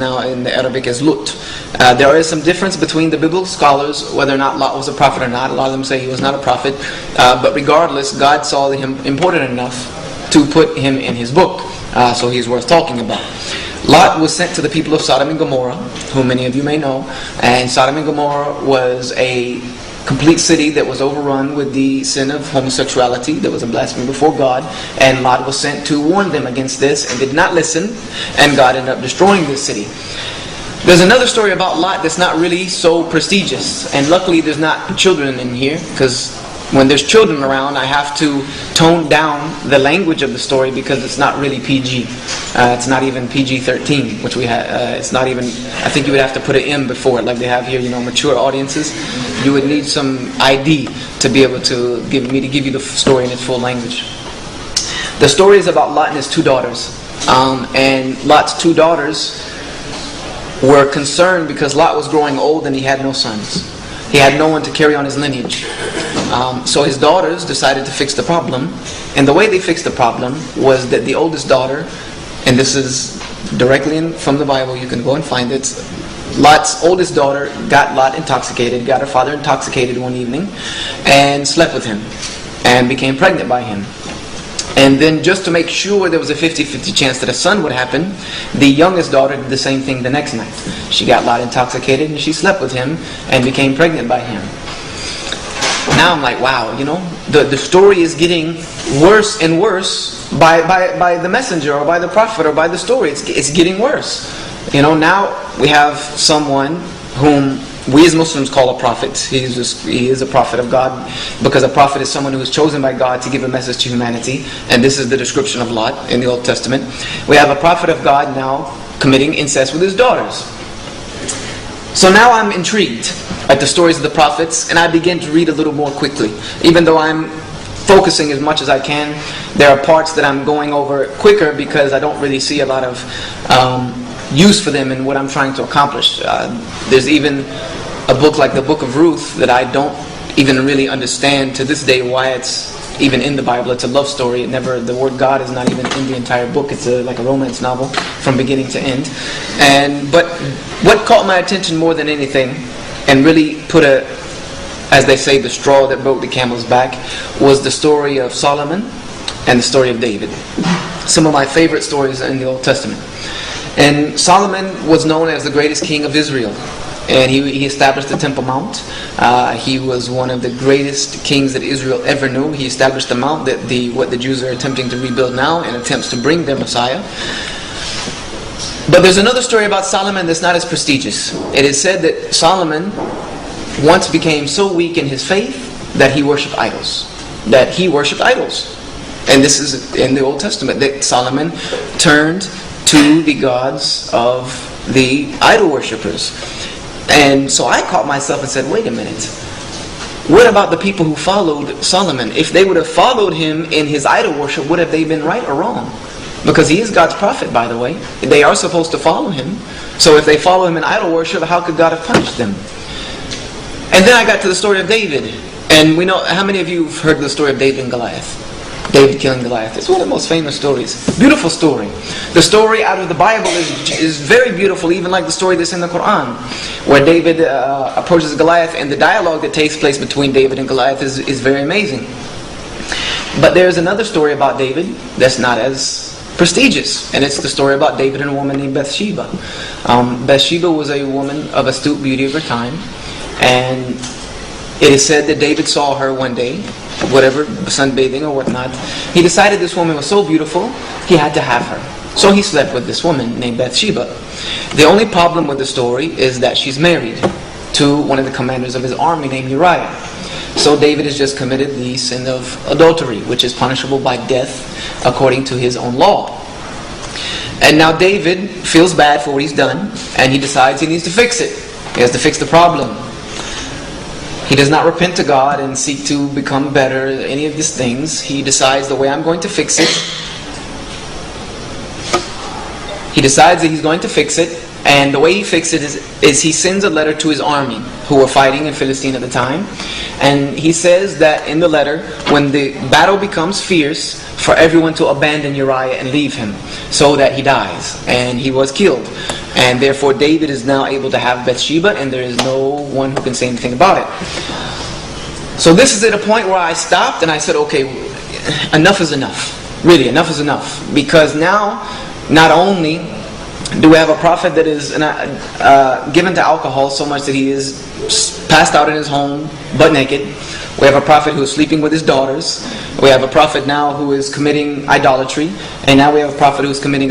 now in the Arabic as Lut. There is some difference between the biblical scholars whether or not Lot was a prophet or not. A lot of them say he was not a prophet. But regardless, God saw him important enough to put him in his book. So he's worth talking about. Lot was sent to the people of Sodom and Gomorrah, who many of you may know. And Sodom and Gomorrah was a complete city that was overrun with the sin of homosexuality. There was a blasphemy before God. And Lot was sent to warn them against this and did not listen. And God ended up destroying this city. There's another story about Lot that's not really so prestigious. And luckily there's not children in here, because when there's children around, I have to tone down the language of the story because it's not really PG. It's not even PG-13, which we have. It's not even. I think you would have to put an M before it, like they have here. Mature audiences. You would need some ID to be able to give you the story in its full language. The story is about Lot and his two daughters, and Lot's two daughters were concerned because Lot was growing old and he had no sons. He had no one to carry on his lineage. So his daughters decided to fix the problem. And the way they fixed the problem was that the oldest daughter, and this is directly from the Bible, you can go and find it. Lot's oldest daughter got Lot intoxicated, got her father intoxicated one evening, and slept with him, and became pregnant by him. And then just to make sure there was a 50-50 chance that a son would happen, the youngest daughter did the same thing the next night. She got Lot intoxicated and she slept with him and became pregnant by him. Now I'm like, wow, the story is getting worse and worse by the messenger or by the prophet or by the story. It's getting worse. Now we have someone whom we as Muslims call a prophet. He is a prophet of God, because a prophet is someone who is chosen by God to give a message to humanity. And this is the description of Lot in the Old Testament. We have a prophet of God now committing incest with his daughters. So now I'm intrigued at the stories of the prophets, and I begin to read a little more quickly. Even though I'm focusing as much as I can, there are parts that I'm going over quicker because I don't really see a lot of use for them in what I'm trying to accomplish. There's even a book like the Book of Ruth that I don't even really understand to this day why it's even in the Bible. It's a love story. The word God is not even in the entire book. It's like a romance novel from beginning to end. But what caught my attention more than anything, and really put as they say, the straw that broke the camel's back, was the story of Solomon and the story of David. Some of my favorite stories in the Old Testament. And Solomon was known as the greatest king of Israel. And he established the Temple Mount. He was one of the greatest kings that Israel ever knew. He established the Mount that what the Jews are attempting to rebuild now in attempts to bring their Messiah. But there's another story about Solomon that's not as prestigious. It is said that Solomon once became so weak in his faith that he worshipped idols. And this is in the Old Testament, that Solomon turned to the gods of the idol worshippers. And so I caught myself and said, wait a minute. What about the people who followed Solomon? If they would have followed him in his idol worship, would have they been right or wrong? Because he is God's prophet, by the way. They are supposed to follow him. So if they follow him in idol worship, how could God have punished them? And then I got to the story of David. And we know, how many of you have heard the story of David and Goliath? David killing Goliath. It's one of the most famous stories. Beautiful story. The story out of the Bible is very beautiful, even like the story that's in the Quran, where David approaches Goliath, and the dialogue that takes place between David and Goliath is very amazing. But there's another story about David that's not as prestigious, and it's the story about David and a woman named Bathsheba. Bathsheba was a woman of astute beauty of her time, and it is said that David saw her one day, whatever, sunbathing or whatnot. He decided this woman was so beautiful, he had to have her. So he slept with this woman named Bathsheba. The only problem with the story is that she's married to one of the commanders of his army named Uriah. So David has just committed the sin of adultery, which is punishable by death according to his own law. And now David feels bad for what he's done, and he decides he needs to fix it. He has to fix the problem. He does not repent to God and seek to become better, any of these things. He decides the way I'm going to fix it. He decides that he's going to fix it, and the way he fixes it is he sends a letter to his army, who were fighting in Philistine at the time. And he says that in the letter, when the battle becomes fierce, for everyone to abandon Uriah and leave him, so that he dies. And he was killed. And therefore David is now able to have Bathsheba, and there is no one who can say anything about it. So this is at a point where I stopped and I said, okay, enough is enough. Really, enough is enough. Because now, not only do we have a prophet that is given to alcohol so much that he is passed out in his home, butt naked. We have a prophet who is sleeping with his daughters. We have a prophet now who is committing idolatry. And now we have a prophet who is committing